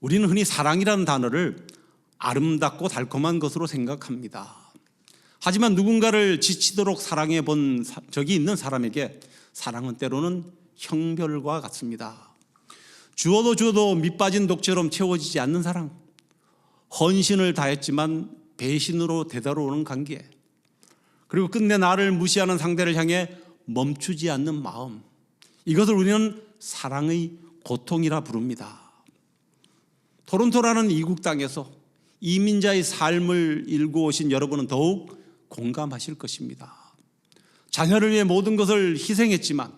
우리는 흔히 사랑이라는 단어를 아름답고 달콤한 것으로 생각합니다. 하지만 누군가를 지치도록 사랑해 본 적이 있는 사람에게 사랑은 때로는 형별과 같습니다. 주어도 밑빠진 독처럼 채워지지 않는 사랑, 헌신을 다했지만 배신으로 되돌아오는 관계, 그리고 끝내 나를 무시하는 상대를 향해 멈추지 않는 마음, 이것을 우리는 사랑의 고통이라 부릅니다. 토론토라는 이국 땅에서 이민자의 삶을 일구오신 여러분은 더욱 공감하실 것입니다. 자녀를 위해 모든 것을 희생했지만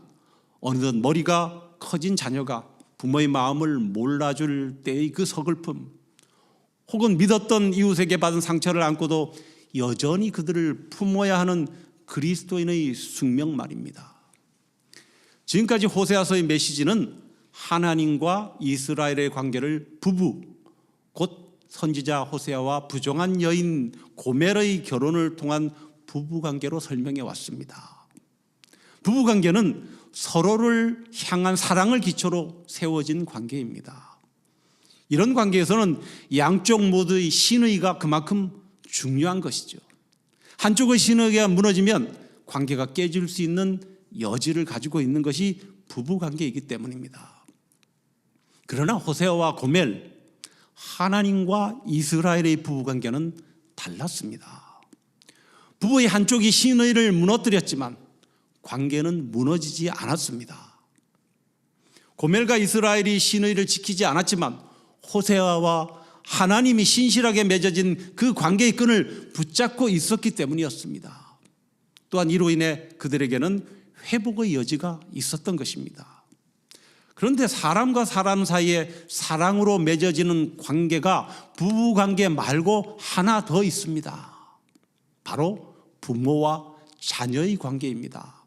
어느덧 머리가 커진 자녀가 부모의 마음을 몰라줄 때의 그 서글픔, 혹은 믿었던 이웃에게 받은 상처를 안고도 여전히 그들을 품어야 하는 그리스도인의 숙명 말입니다. 지금까지 호세아서의 메시지는 하나님과 이스라엘의 관계를 부부, 곧 선지자 호세아와 부정한 여인 고멜의 결혼을 통한 부부관계로 설명해 왔습니다. 부부관계는 서로를 향한 사랑을 기초로 세워진 관계입니다. 이런 관계에서는 양쪽 모두의 신의가 그만큼 중요한 것이죠. 한쪽의 신의가 무너지면 관계가 깨질 수 있는 여지를 가지고 있는 것이 부부관계이기 때문입니다. 그러나 호세아와 고멜, 하나님과 이스라엘의 부부관계는 달랐습니다. 부부의 한쪽이 신의를 무너뜨렸지만 관계는 무너지지 않았습니다. 고멜과 이스라엘이 신의를 지키지 않았지만 호세아와 하나님이 신실하게 맺어진 그 관계의 끈을 붙잡고 있었기 때문이었습니다. 또한 이로 인해 그들에게는 회복의 여지가 있었던 것입니다. 그런데 사람과 사람 사이에 사랑으로 맺어지는 관계가 부부관계 말고 하나 더 있습니다. 바로 부모와 자녀의 관계입니다.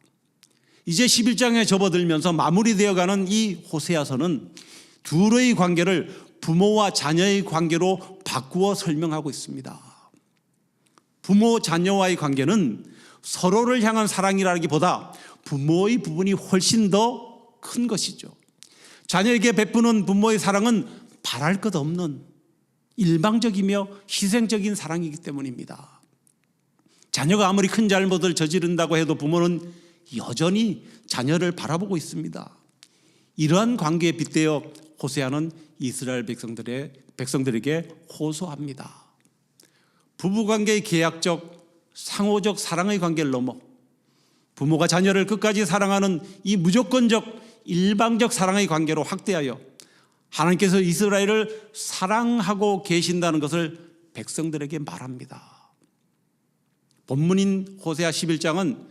이제 11장에 접어들면서 마무리되어가는 이 호세아서는 둘의 관계를 부모와 자녀의 관계로 바꾸어 설명하고 있습니다. 부모 자녀와의 관계는 서로를 향한 사랑이라기보다 부모의 부분이 훨씬 더 큰 것이죠. 자녀에게 베푸는 부모의 사랑은 바랄 것 없는 일방적이며 희생적인 사랑이기 때문입니다. 자녀가 아무리 큰 잘못을 저지른다고 해도 부모는 여전히 자녀를 바라보고 있습니다. 이러한 관계에 빗대어 호세아는 이스라엘 백성들에게 호소합니다. 부부관계의 계약적, 상호적 사랑의 관계를 넘어 부모가 자녀를 끝까지 사랑하는 이 무조건적, 일방적 사랑의 관계로 확대하여 하나님께서 이스라엘을 사랑하고 계신다는 것을 백성들에게 말합니다. 본문인 호세아 11장은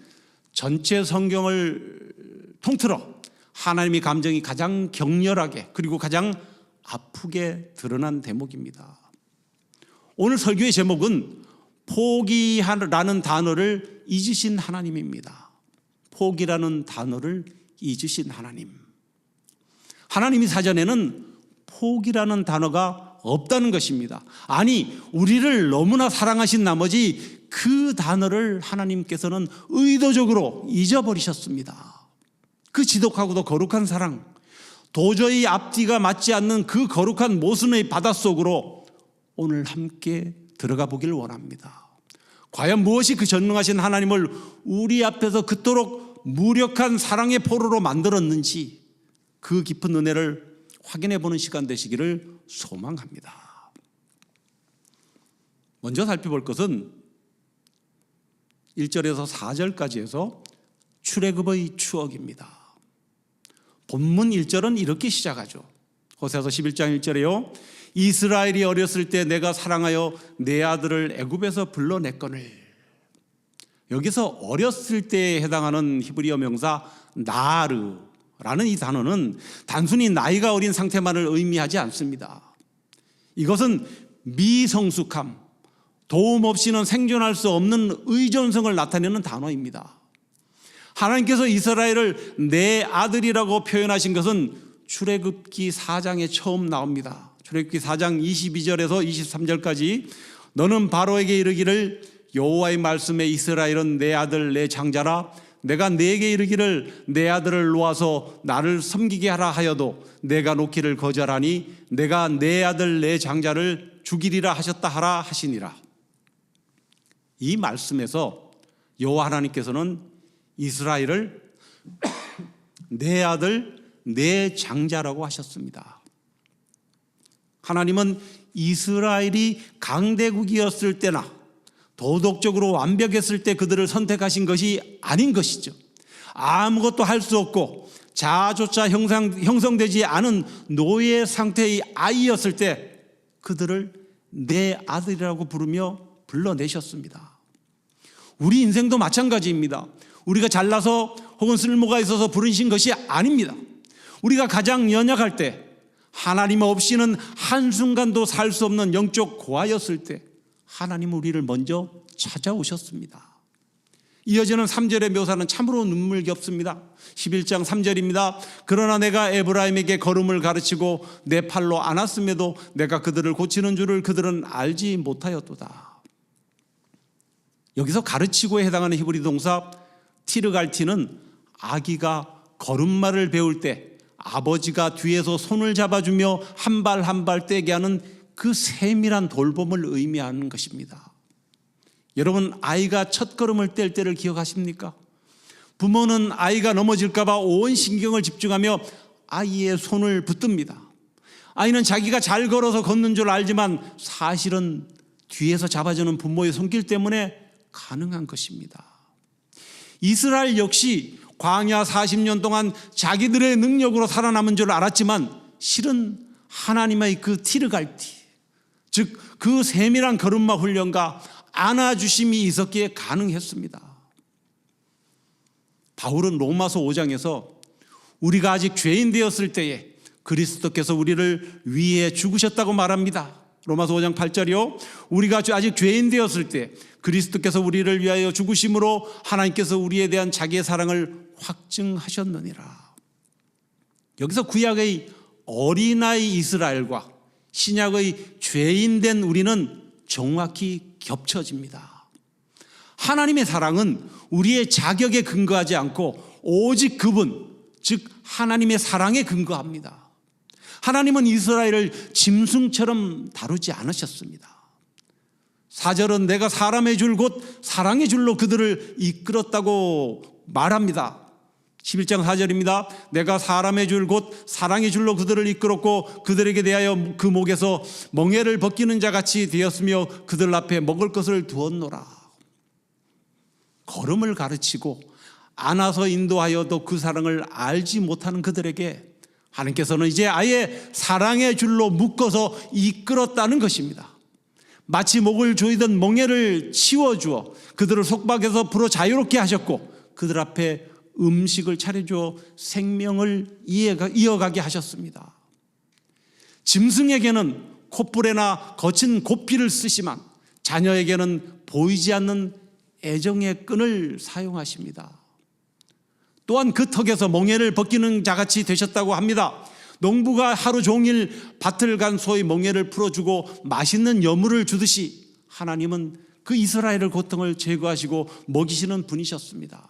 전체 성경을 통틀어 하나님의 감정이 가장 격렬하게 그리고 가장 아프게 드러난 대목입니다. 오늘 설교의 제목은 포기라는 단어를 잊으신 하나님입니다. 포기라는 단어를 잊으신 하나님. 하나님이 사전에는 포기라는 단어가 없다는 것입니다. 아니, 우리를 너무나 사랑하신 나머지 그 단어를 하나님께서는 의도적으로 잊어버리셨습니다. 그 지독하고도 거룩한 사랑, 도저히 앞뒤가 맞지 않는 그 거룩한 모순의 바닷속으로 오늘 함께 들어가 보기를 원합니다. 과연 무엇이 그 전능하신 하나님을 우리 앞에서 그토록 무력한 사랑의 포로로 만들었는지 그 깊은 은혜를 확인해 보는 시간 되시기를 소망합니다. 먼저 살펴볼 것은 1절에서 4절까지 해서 출애굽의 추억입니다. 본문 1절은 이렇게 시작하죠. 호세아서 11장 1절에요. 이스라엘이 어렸을 때 내가 사랑하여 내 아들을 애굽에서 불러냈거늘. 여기서 어렸을 때에 해당하는 히브리어 명사 나르라는 이 단어는 단순히 나이가 어린 상태만을 의미하지 않습니다. 이것은 미성숙함, 도움 없이는 생존할 수 없는 의존성을 나타내는 단어입니다. 하나님께서 이스라엘을 내 아들이라고 표현하신 것은 출애굽기 4장에 처음 나옵니다. 출애굽기 4장 22절에서 23절까지 너는 바로에게 이르기를 여호와의 말씀에 이스라엘은 내 아들 내 장자라 내가 네게 이르기를 내 아들을 놓아서 나를 섬기게 하라 하여도 내가 놓기를 거절하니 내가 내 아들 내 장자를 죽이리라 하셨다 하라 하시니라. 이 말씀에서 여호와 하나님께서는 이스라엘을 내 아들 내 장자라고 하셨습니다. 하나님은 이스라엘이 강대국이었을 때나 도덕적으로 완벽했을 때 그들을 선택하신 것이 아닌 것이죠. 아무것도 할 수 없고 자아조차 형성되지 않은 노예 상태의 아이였을 때 그들을 내 아들이라고 부르며 불러내셨습니다. 우리 인생도 마찬가지입니다. 우리가 잘나서 혹은 쓸모가 있어서 부르신 것이 아닙니다. 우리가 가장 연약할 때, 하나님 없이는 한순간도 살 수 없는 영적 고아였을 때 하나님은 우리를 먼저 찾아오셨습니다. 이어지는 3절의 묘사는 참으로 눈물겹습니다. 11장 3절입니다. 그러나 내가 에브라임에게 걸음을 가르치고 내 팔로 안았음에도 내가 그들을 고치는 줄을 그들은 알지 못하였도다. 여기서 가르치고에 해당하는 히브리 동사 티르갈티는 아기가 걸음마를 배울 때 아버지가 뒤에서 손을 잡아주며 한 발 한 발 떼게 하는 그 세밀한 돌봄을 의미하는 것입니다. 여러분, 아이가 첫 걸음을 뗄 때를 기억하십니까? 부모는 아이가 넘어질까 봐 온 신경을 집중하며 아이의 손을 붙듭니다. 아이는 자기가 잘 걸어서 걷는 줄 알지만 사실은 뒤에서 잡아주는 부모의 손길 때문에 가능한 것입니다. 이스라엘 역시 광야 40년 동안 자기들의 능력으로 살아남은 줄 알았지만 실은 하나님의 그 티르갈티, 즉 그 세밀한 걸음마 훈련과 안아주심이 있었기에 가능했습니다. 바울은 로마서 5장에서 우리가 아직 죄인 되었을 때에 그리스도께서 우리를 위해 죽으셨다고 말합니다. 로마서 5장 8절이요. 우리가 아직 죄인 되었을 때 그리스도께서 우리를 위하여 죽으심으로 하나님께서 우리에 대한 자기의 사랑을 확증하셨느니라. 여기서 구약의 어린아이 이스라엘과 신약의 죄인 된 우리는 정확히 겹쳐집니다. 하나님의 사랑은 우리의 자격에 근거하지 않고 오직 그분, 즉 하나님의 사랑에 근거합니다. 하나님은 이스라엘을 짐승처럼 다루지 않으셨습니다. 4절은 내가 사람의 줄 곧 사랑의 줄로 그들을 이끌었다고 말합니다. 11장 4절입니다. 내가 사람의 줄 곧 사랑의 줄로 그들을 이끌었고 그들에게 대하여 그 목에서 멍에를 벗기는 자같이 되었으며 그들 앞에 먹을 것을 두었노라. 걸음을 가르치고 안아서 인도하여도 그 사랑을 알지 못하는 그들에게 하나님께서는 이제 아예 사랑의 줄로 묶어서 이끌었다는 것입니다. 마치 목을 조이던 멍에를 치워주어 그들을 속박에서 풀어 자유롭게 하셨고 그들 앞에 음식을 차려주어 생명을 이어가게 하셨습니다. 짐승에게는 콧불에나 거친 고피를 쓰시만 자녀에게는 보이지 않는 애정의 끈을 사용하십니다. 또한 그 턱에서 멍에를 벗기는 자같이 되셨다고 합니다. 농부가 하루 종일 밭을 간 소의 멍에를 풀어주고 맛있는 여물을 주듯이 하나님은 그 이스라엘의 고통을 제거하시고 먹이시는 분이셨습니다.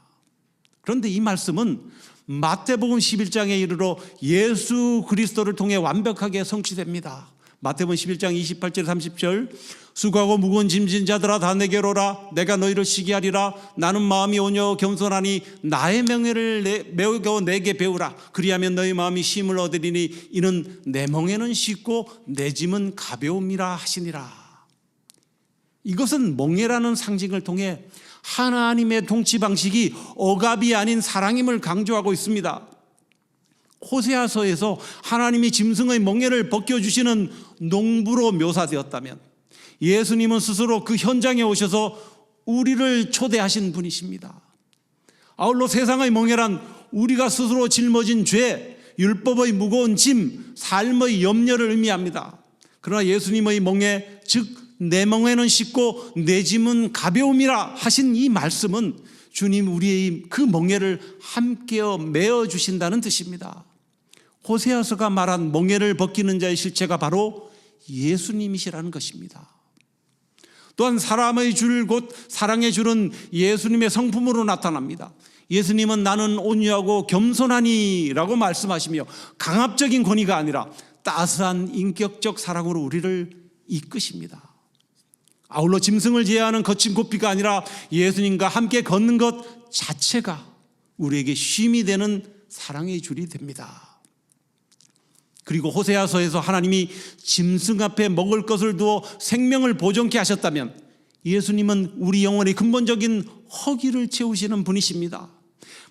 그런데 이 말씀은 마태복음 11장에 이르러 예수 그리스도를 통해 완벽하게 성취됩니다. 마태복음 11장 28절 30절 수고하고 무거운 짐진 자들아 다 내게로 오라 내가 너희를 쉬게 하리라 나는 마음이 온유하고 겸손하니 나의 명예를 매우 내게 배우라 그리하면 너희 마음이 쉼을 얻으리니 이는 내 멍에는 쉽고 내 짐은 가벼움이라 하시니라. 이것은 멍에라는 상징을 통해 하나님의 통치 방식이 억압이 아닌 사랑임을 강조하고 있습니다. 호세아서에서 하나님이 짐승의 멍에를 벗겨주시는 농부로 묘사되었다면 예수님은 스스로 그 현장에 오셔서 우리를 초대하신 분이십니다. 아울러 세상의 멍에란 우리가 스스로 짊어진 죄, 율법의 무거운 짐, 삶의 염려를 의미합니다. 그러나 예수님의 멍에, 즉 내 멍에는 쉽고 내 짐은 가벼움이라 하신 이 말씀은 주님 우리의 그 멍에를 함께 메어주신다는 뜻입니다. 호세아서가 말한 멍에를 벗기는 자의 실체가 바로 예수님이시라는 것입니다. 또한 사람의 줄 곧 사랑의 줄은 예수님의 성품으로 나타납니다. 예수님은 나는 온유하고 겸손하니라고 말씀하시며 강압적인 권위가 아니라 따스한 인격적 사랑으로 우리를 이끄십니다. 아울러 짐승을 제어하는 거친 고삐가 아니라 예수님과 함께 걷는 것 자체가 우리에게 쉼이 되는 사랑의 줄이 됩니다. 그리고 호세아서에서 하나님이 짐승 앞에 먹을 것을 두어 생명을 보존케 하셨다면 예수님은 우리 영혼의 근본적인 허기를 채우시는 분이십니다.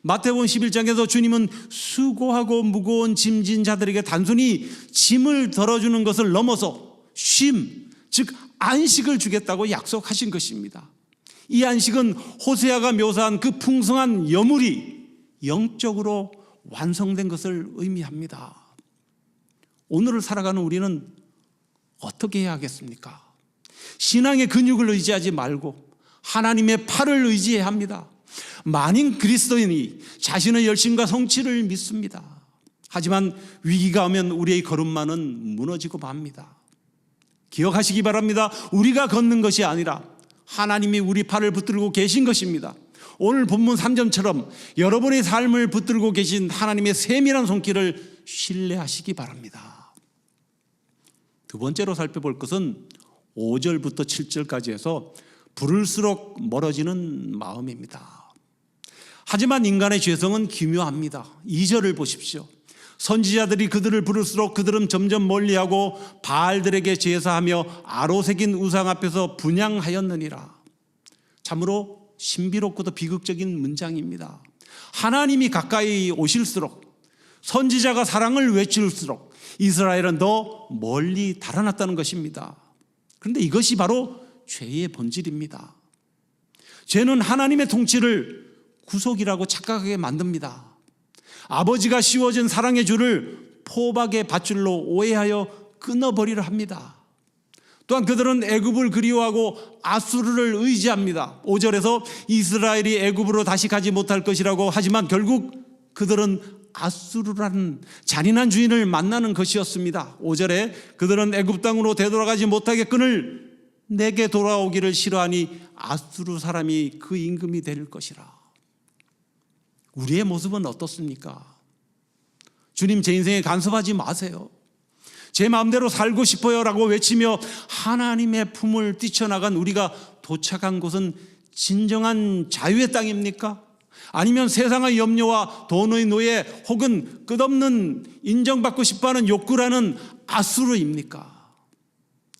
마태복음 11장에서 주님은 수고하고 무거운 짐진 자들에게 단순히 짐을 덜어주는 것을 넘어서 쉼, 즉 안식을 주겠다고 약속하신 것입니다. 이 안식은 호세아가 묘사한 그 풍성한 여물이 영적으로 완성된 것을 의미합니다. 오늘을 살아가는 우리는 어떻게 해야 하겠습니까? 신앙의 근육을 의지하지 말고 하나님의 팔을 의지해야 합니다. 많은 그리스도인이 자신의 열심과 성취를 믿습니다. 하지만 위기가 오면 우리의 걸음만은 무너지고 맙니다. 기억하시기 바랍니다. 우리가 걷는 것이 아니라 하나님이 우리 팔을 붙들고 계신 것입니다. 오늘 본문 3절처럼 여러분의 삶을 붙들고 계신 하나님의 세밀한 손길을 신뢰하시기 바랍니다. 두 번째로 살펴볼 것은 5절부터 7절까지 해서 부를수록 멀어지는 마음입니다. 하지만 인간의 죄성은 기묘합니다. 2절을 보십시오. 선지자들이 그들을 부를수록 그들은 점점 멀리하고 바알들에게 제사하며 아로새긴 우상 앞에서 분향하였느니라. 참으로 신비롭고도 비극적인 문장입니다. 하나님이 가까이 오실수록, 선지자가 사랑을 외칠수록 이스라엘은 더 멀리 달아났다는 것입니다. 그런데 이것이 바로 죄의 본질입니다. 죄는 하나님의 통치를 구속이라고 착각하게 만듭니다. 아버지가 씌워준 사랑의 줄을 포박의 밧줄로 오해하여 끊어버리려 합니다. 또한 그들은 애굽을 그리워하고 아수르를 의지합니다. 5절에서 이스라엘이 애굽으로 다시 가지 못할 것이라고 하지만 결국 그들은 아수르라는 잔인한 주인을 만나는 것이었습니다. 5절에 그들은 애굽 땅으로 되돌아가지 못하게 끈을 내게 돌아오기를 싫어하니 아수르 사람이 그 임금이 될 것이라. 우리의 모습은 어떻습니까? 주님, 제 인생에 간섭하지 마세요. 제 마음대로 살고 싶어요 라고 외치며 하나님의 품을 뛰쳐나간 우리가 도착한 곳은 진정한 자유의 땅입니까? 아니면 세상의 염려와 돈의 노예 혹은 끝없는 인정받고 싶어하는 욕구라는 아수르입니까?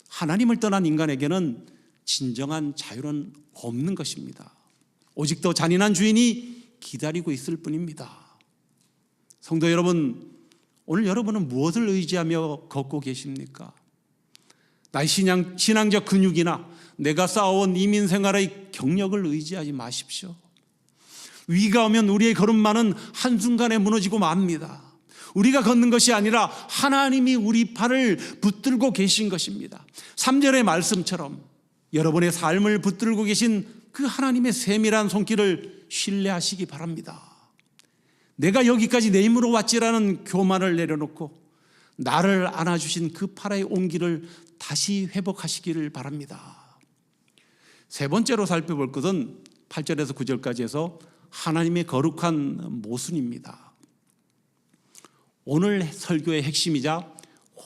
하나님을 떠난 인간에게는 진정한 자유는 없는 것입니다. 오직 더 잔인한 주인이 기다리고 있을 뿐입니다. 성도 여러분, 오늘 여러분은 무엇을 의지하며 걷고 계십니까? 나의 신앙적 근육이나 내가 쌓아온 이민 생활의 경력을 의지하지 마십시오. 위기가 오면 우리의 걸음만은 한순간에 무너지고 맙니다. 우리가 걷는 것이 아니라 하나님이 우리 팔을 붙들고 계신 것입니다. 3절의 말씀처럼 여러분의 삶을 붙들고 계신 그 하나님의 세밀한 손길을 신뢰하시기 바랍니다. 내가 여기까지 내 힘으로 왔지라는 교만을 내려놓고 나를 안아주신 그 팔의 온기를 다시 회복하시기를 바랍니다. 세 번째로 살펴볼 것은 8절에서 9절까지 해서 하나님의 거룩한 모순입니다. 오늘 설교의 핵심이자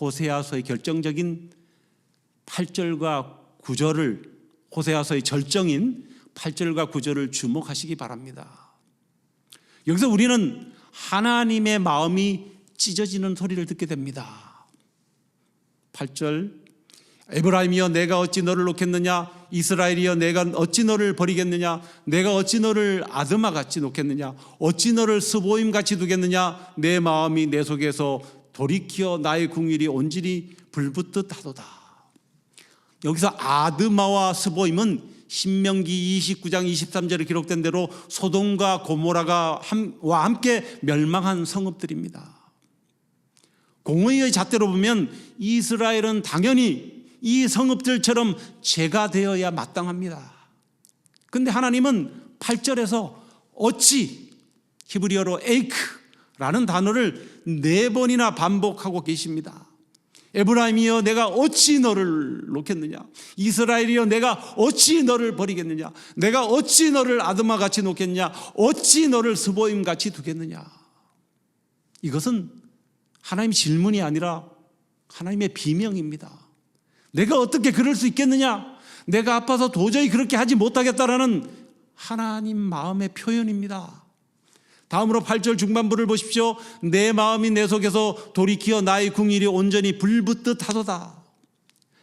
호세아서의 결정적인 8절과 9절을, 호세아서의 절정인 8절과 9절을 주목하시기 바랍니다. 여기서 우리는 하나님의 마음이 찢어지는 소리를 듣게 됩니다. 8절, 에브라임이여 내가 어찌 너를 놓겠느냐, 이스라엘이여 내가 어찌 너를 버리겠느냐, 내가 어찌 너를 아드마같이 놓겠느냐, 어찌 너를 스보임같이 두겠느냐, 내 마음이 내 속에서 돌이켜 나의 궁일이 온전히 불붙듯 하도다. 여기서 아드마와 스보임은 신명기 29장 23절에 기록된 대로 소돔과 고모라와 함께 멸망한 성읍들입니다. 공의의 잣대로 보면 이스라엘은 당연히 이 성읍들처럼 죄가 되어야 마땅합니다. 그런데 하나님은 8절에서 어찌, 히브리어로 에이크라는 단어를 4번이나 반복하고 계십니다. 에브라임이여 내가 어찌 너를 놓겠느냐, 이스라엘이여 내가 어찌 너를 버리겠느냐, 내가 어찌 너를 아드마같이 놓겠느냐, 어찌 너를 스보임같이 두겠느냐. 이것은 하나님의 질문이 아니라 하나님의 비명입니다. 내가 어떻게 그럴 수 있겠느냐, 내가 아파서 도저히 그렇게 하지 못하겠다라는 하나님 마음의 표현입니다. 다음으로 8절 중반부를 보십시오. 내 마음이 내 속에서 돌이키어 나의 궁일이 온전히 불붙듯 하도다.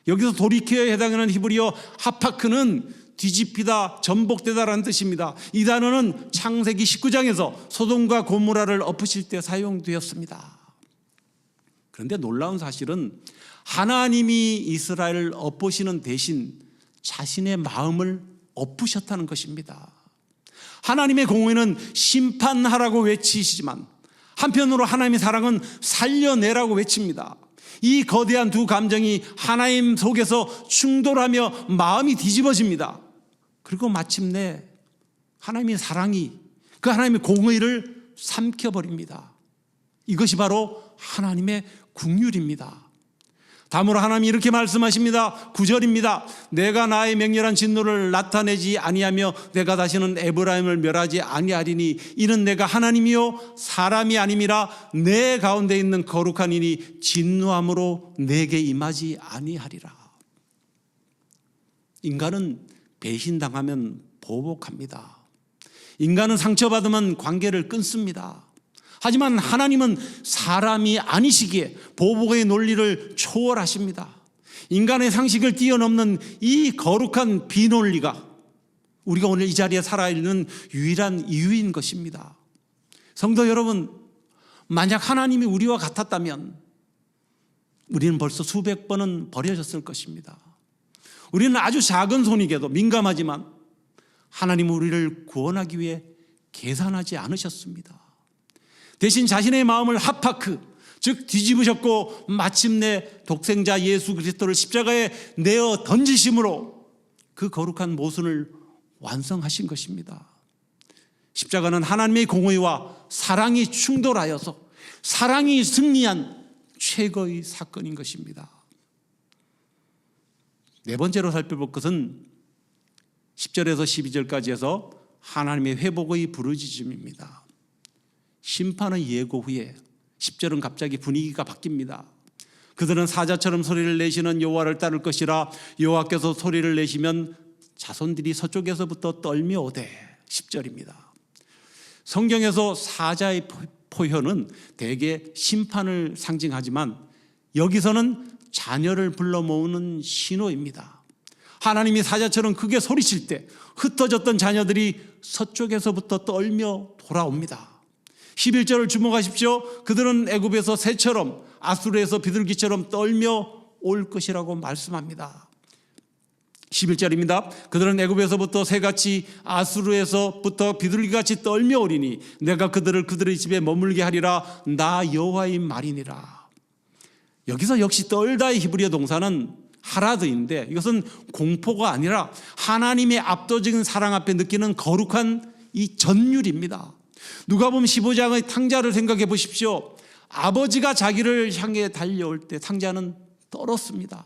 여기서 돌이키어에 해당하는 히브리어 하파크는 뒤집히다, 전복되다라는 뜻입니다. 이 단어는 창세기 19장에서 소돔과 고모라를 엎으실 때 사용되었습니다. 그런데 놀라운 사실은 하나님이 이스라엘을 엎으시는 대신 자신의 마음을 엎으셨다는 것입니다. 하나님의 공의는 심판하라고 외치시지만 한편으로 하나님의 사랑은 살려내라고 외칩니다. 이 거대한 두 감정이 하나님 속에서 충돌하며 마음이 뒤집어집니다. 그리고 마침내 하나님의 사랑이 그 하나님의 공의를 삼켜버립니다. 이것이 바로 하나님의 긍휼입니다. 다음으로 하나님이 이렇게 말씀하십니다. 9절입니다. 내가 나의 맹렬한 진노를 나타내지 아니하며 내가 다시는 에브라임을 멸하지 아니하리니 이는 내가 하나님이요 사람이 아님이라 내 가운데 있는 거룩한 이니 진노함으로 내게 임하지 아니하리라. 인간은 배신당하면 보복합니다. 인간은 상처받으면 관계를 끊습니다. 하지만 하나님은 사람이 아니시기에 보복의 논리를 초월하십니다. 인간의 상식을 뛰어넘는 이 거룩한 비논리가 우리가 오늘 이 자리에 살아있는 유일한 이유인 것입니다. 성도 여러분, 만약 하나님이 우리와 같았다면 우리는 벌써 수백 번은 버려졌을 것입니다. 우리는 아주 작은 손익에도 민감하지만 하나님은 우리를 구원하기 위해 계산하지 않으셨습니다. 대신 자신의 마음을 하파크, 즉 뒤집으셨고 마침내 독생자 예수 그리스도를 십자가에 내어 던지심으로 그 거룩한 모순을 완성하신 것입니다. 십자가는 하나님의 공의와 사랑이 충돌하여서 사랑이 승리한 최고의 사건인 것입니다. 네 번째로 살펴볼 것은 10절에서 12절까지 해서 하나님의 회복의 부르짖음입니다. 심판의 예고 후에 10절은 갑자기 분위기가 바뀝니다. 그들은 사자처럼 소리를 내시는 여호와를 따를 것이라 여호와께서 소리를 내시면 자손들이 서쪽에서부터 떨며 오되. 10절입니다. 성경에서 사자의 표현은 대개 심판을 상징하지만 여기서는 자녀를 불러 모으는 신호입니다. 하나님이 사자처럼 크게 소리칠 때 흩어졌던 자녀들이 서쪽에서부터 떨며 돌아옵니다. 11절을 주목하십시오. 그들은 애굽에서 새처럼 아수르에서 비둘기처럼 떨며 올 것이라고 말씀합니다. 11절입니다. 그들은 애굽에서부터 새같이 아수르에서부터 비둘기같이 떨며 오리니 내가 그들을 그들의 집에 머물게 하리라. 나 여호와의 말이니라. 여기서 역시 떨다의 히브리어 동사는 하라드인데 이것은 공포가 아니라 하나님의 압도적인 사랑 앞에 느끼는 거룩한 이 전율입니다. 누가복음 15장의 탕자를 생각해 보십시오. 아버지가 자기를 향해 달려올 때 탕자는 떨었습니다.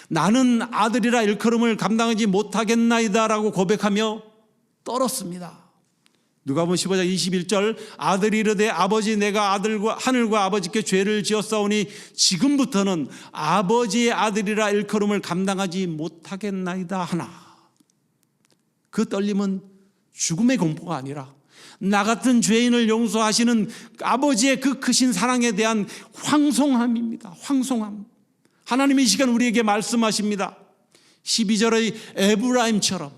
나는 아들이라 일컬음을 감당하지 못하겠나이다 라고 고백하며 떨었습니다. 누가복음 15장 21절 아들이 이르되 아버지 내가 아들과 하늘과 아버지께 죄를 지었사오니 지금부터는 아버지의 아들이라 일컬음을 감당하지 못하겠나이다 하나. 그 떨림은 죽음의 공포가 아니라 나 같은 죄인을 용서하시는 아버지의 그 크신 사랑에 대한 황송함입니다. 황송함. 하나님이 이 시간 우리에게 말씀하십니다. 12절의 에브라임처럼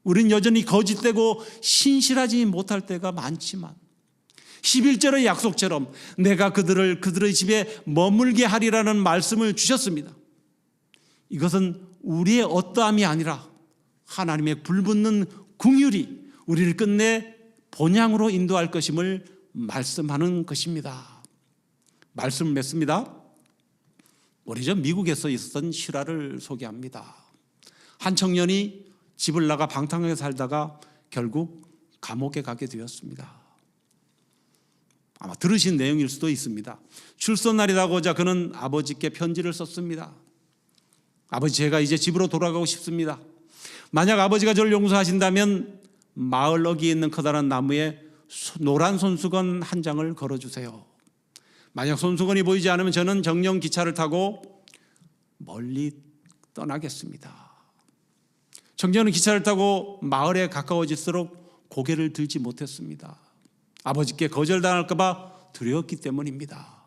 우린 여전히 거짓되고 신실하지 못할 때가 많지만 11절의 약속처럼 내가 그들의 집에 머물게 하리라는 말씀을 주셨습니다. 이것은 우리의 어떠함이 아니라 하나님의 불붙는 긍휼이 우리를 끝내 본향으로 인도할 것임을 말씀하는 것입니다. 말씀을 맺습니다. 오래전 미국에서 있었던 실화를 소개합니다. 한 청년이 집을 나가 방탕하게 살다가 결국 감옥에 가게 되었습니다. 아마 들으신 내용일 수도 있습니다. 출소날이라고자 그는 아버지께 편지를 썼습니다. 아버지, 제가 이제 집으로 돌아가고 싶습니다. 만약 아버지가 저를 용서하신다면 마을 어귀에 있는 커다란 나무에 노란 손수건 한 장을 걸어주세요. 만약 손수건이 보이지 않으면 저는 정령 기차를 타고 멀리 떠나겠습니다. 청년은 기차를 타고 마을에 가까워질수록 고개를 들지 못했습니다. 아버지께 거절당할까 봐 두려웠기 때문입니다.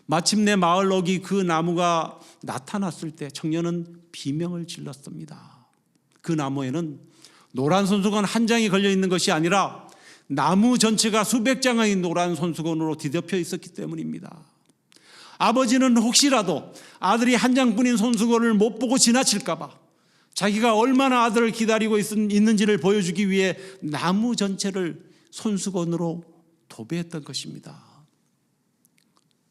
마침내 마을 어귀 그 나무가 나타났을 때 청년은 비명을 질렀습니다. 그 나무에는 노란 손수건 한 장이 걸려 있는 것이 아니라 나무 전체가 수백 장의 노란 손수건으로 뒤덮여 있었기 때문입니다. 아버지는 혹시라도 아들이 한 장뿐인 손수건을 못 보고 지나칠까 봐 자기가 얼마나 아들을 기다리고 있는지를 보여주기 위해 나무 전체를 손수건으로 도배했던 것입니다.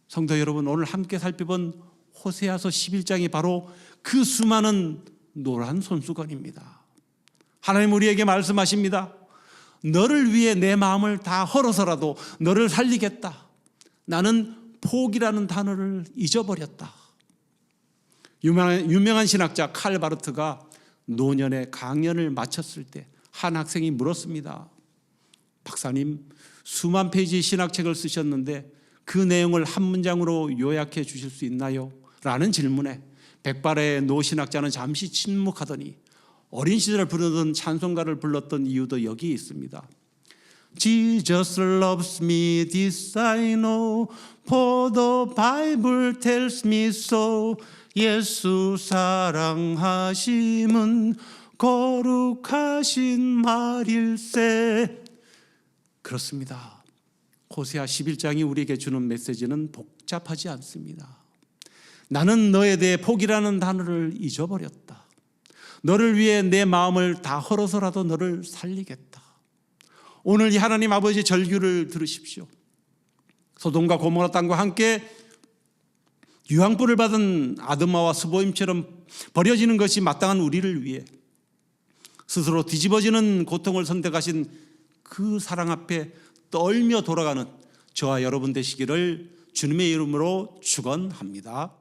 성도 여러분, 오늘 함께 살펴본 호세아서 11장이 바로 그 수많은 노란 손수건입니다. 하나님 우리에게 말씀하십니다. 너를 위해 내 마음을 다 헐어서라도 너를 살리겠다. 나는 포기라는 단어를 잊어버렸다. 유명한 신학자 칼 바르트가 노년에 강연을 마쳤을 때 한 학생이 물었습니다. 박사님, 수만 페이지 신학책을 쓰셨는데 그 내용을 한 문장으로 요약해 주실 수 있나요? 라는 질문에 백발의 노 신학자는 잠시 침묵하더니 어린 시절 부르던 찬송가를 불렀던 이유도 여기에 있습니다. Jesus loves me, this I know, for the Bible tells me so. 예수 사랑하심은 거룩하신 말일세. 그렇습니다. 호세아 11장이 우리에게 주는 메시지는 복잡하지 않습니다. 나는 너에 대해 포기라는 단어를 잊어버렸다. 너를 위해 내 마음을 다 헐어서라도 너를 살리겠다. 오늘 이 하나님 아버지의 절규를 들으십시오. 소돔과 고모라 땅과 함께 유황불을 받은 아드마와 스보임처럼 버려지는 것이 마땅한 우리를 위해 스스로 뒤집어지는 고통을 선택하신 그 사랑 앞에 떨며 돌아가는 저와 여러분 되시기를 주님의 이름으로 축원합니다.